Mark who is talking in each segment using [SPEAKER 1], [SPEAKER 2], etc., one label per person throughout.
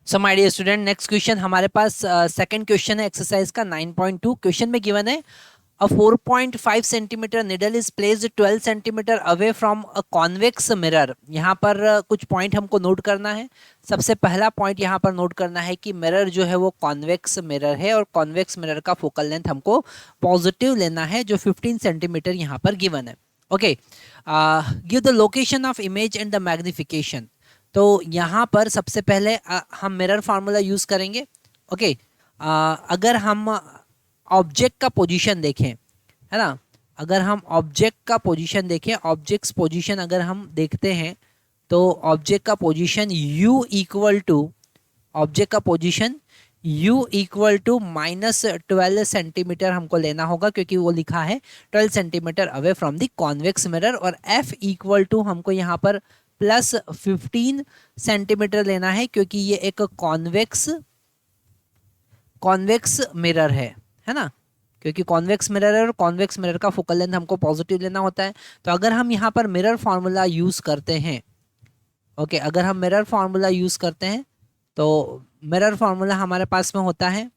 [SPEAKER 1] So my dear student, next question हमारे पास second question है एक्सरसाइज का 9.2। क्वेश्चन में गिवन है a 4.5 centimetre needle is placed 12 centimetre away from a convex mirror. यहाँ पर कुछ पॉइंट हमको नोट करना है। सबसे पहला पॉइंट यहाँ पर नोट करना है कि मिरर जो है वो कॉन्वेक्स मिरर है और कॉन्वेक्स मिरर का फोकल लेंथ हमको पॉजिटिव लेना है जो 15 सेंटीमीटर यहाँ पर गिवन है। Okay, give the location of image and the magnification. तो यहाँ पर सबसे पहले हम मिरर फार्मूला यूज करेंगे। ओके, अगर हम ऑब्जेक्ट का पोजीशन देखें, है ना, अगर हम ऑब्जेक्ट का पोजीशन देखें, ऑब्जेक्ट्स पोजीशन अगर हम देखते हैं तो ऑब्जेक्ट का position u equal to object का position u equal to -12 centimetre हमको लेना होगा, क्योंकि वो लिखा है 12 centimetre away from the convex mirror. और f इक्वल टू हमको यहाँ पर +15 सेंटीमीटर लेना है, क्योंकि ये एक कॉन्वेक्स मिरर है ना, क्योंकि कॉन्वेक्स मिरर है और कॉन्वेक्स मिरर का फोकल लेंथ हमको पॉजिटिव लेना होता है। तो अगर हम यहाँ पर मिरर फार्मूला यूज करते हैं, ओके, अगर हम मिरर फार्मूला यूज करते हैं तो मिरर फार्मूला हमारे पास में होता है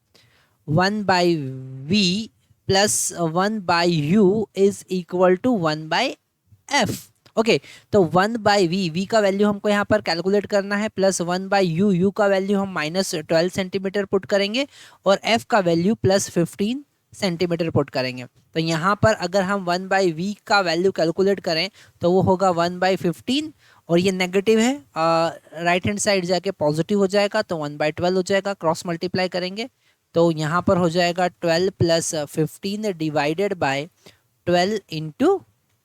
[SPEAKER 1] 1/v + 1/u is equal to 1/f। Okay, तो 1/v, v का वैल्यू हमको यहाँ पर कैलकुलेट करना है, प्लस 1/u, u का वैल्यू हम -12 सेंटीमीटर पुट करेंगे और f का वैल्यू +15 सेंटीमीटर पुट करेंगे। तो यहाँ पर अगर हम 1/v का वैल्यू कैलकुलेट करें तो वो होगा 1/15 और ये नेगेटिव है, राइट हैंड साइड जाके पॉजिटिव हो जाएगा तो 1/12 हो जाएगा। क्रॉस मल्टीप्लाई करेंगे तो यहाँ पर हो जाएगा 12 + 15 डिवाइडेड बाय 12 ×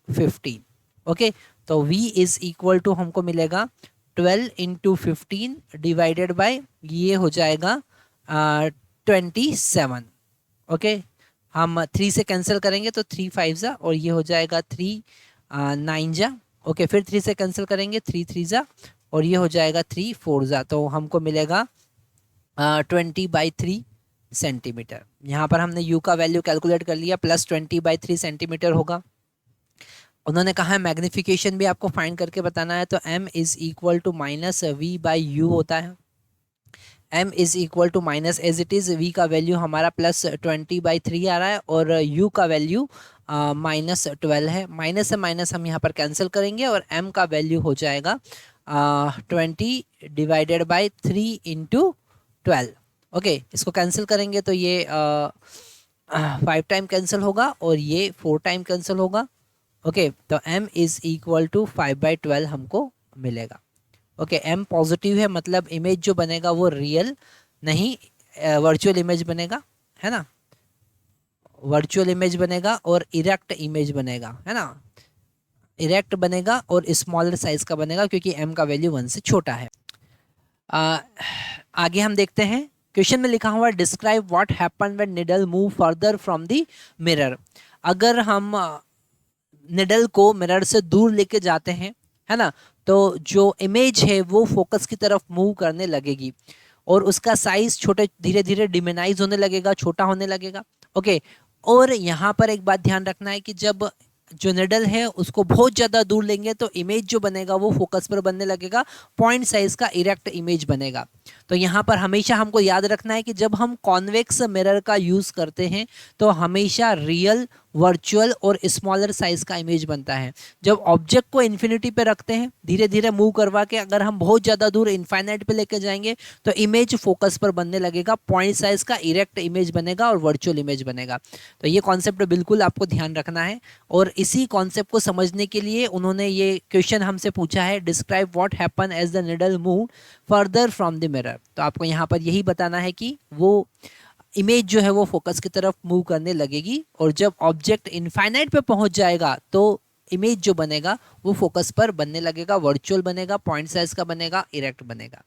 [SPEAKER 1] 15। ओके, तो v इज इक्वल टू हमको मिलेगा 12 × 15 डिवाइडेड बाय, ये हो जाएगा 27। ओके, हम 3 से कैंसिल करेंगे तो 3 5 जा और ये हो जाएगा 3 9 जा। ओके, फिर 3 से कैंसिल करेंगे 3 3 जा और ये हो जाएगा 3 4 जा। तो हमको मिलेगा 20/3 सेंटीमीटर। यहाँ पर हमने u का वैल्यू कैलकुलेट कर लिया, +20/3 सेंटीमीटर होगा। उन्होंने कहा है मैग्निफिकेशन भी आपको फाइंड करके बताना है, तो m is equal to -v/u होता है। m is equal to minus, as it is v का वैल्यू हमारा +20/3 आ रहा है और u का वैल्यू -12 है। माइनस से माइनस हम यहाँ पर कैंसिल करेंगे और m का वैल्यू हो जाएगा 20 डिवाइडेड बाई 3 × 12। ओके, इसको कैंसिल करेंगे तो ये 5 टाइम कैंसिल होगा और ये 4 टाइम कैंसिल होगा। ओके, तो m इज इक्वल टू 5/12 हमको मिलेगा। ओके, m पॉजिटिव है, मतलब इमेज जो बनेगा वो रियल नहीं वर्चुअल इमेज बनेगा, है ना, वर्चुअल इमेज बनेगा और इरेक्ट इमेज बनेगा, है ना, इरेक्ट बनेगा और स्मॉलर साइज का बनेगा क्योंकि m का वैल्यू 1 से छोटा है। आगे हम देखते हैं, क्वेश्चन में लिखा हुआ describe what happen when needle move further from the mirror. अगर हम निडल को मिरर से दूर लेके जाते हैं, है ना, तो जो इमेज है वो फोकस की तरफ मूव करने लगेगी और उसका साइज छोटे धीरे धीरे डिमिनाइज होने लगेगा, छोटा होने लगेगा। ओके, और यहाँ पर एक बात ध्यान रखना है कि जब जो निडल है उसको बहुत ज़्यादा दूर लेंगे तो इमेज जो बनेगा वो फोकस पर बनने लगेगा, पॉइंट साइज का इरेक्ट इमेज बनेगा। तो यहाँ पर हमेशा हमको याद रखना है कि जब हम कॉन्वेक्स मिरर का यूज़ करते हैं तो हमेशा रियल, वर्चुअल और स्मॉलर साइज का इमेज बनता है। जब ऑब्जेक्ट को इन्फिनिटी पे रखते हैं, धीरे धीरे मूव करवा के अगर हम बहुत ज़्यादा दूर इनफाइनाइट पे लेके जाएंगे तो इमेज फोकस पर बनने लगेगा, पॉइंट साइज का इरेक्ट इमेज बनेगा और वर्चुअल इमेज बनेगा। तो ये कॉन्सेप्ट बिल्कुल आपको ध्यान रखना है और इसी कॉन्सेप्ट को समझने के लिए उन्होंने ये क्वेश्चन हमसे पूछा है, describe what happen as the needle move further from the mirror. तो आपको यहाँ पर यही बताना है कि वो इमेज जो है वो फोकस की तरफ मूव करने लगेगी और जब ऑब्जेक्ट इनफाइनाइट पे पहुंच जाएगा तो इमेज जो बनेगा वो फोकस पर बनने लगेगा, वर्चुअल बनेगा, पॉइंट साइज का बनेगा, इरेक्ट बनेगा।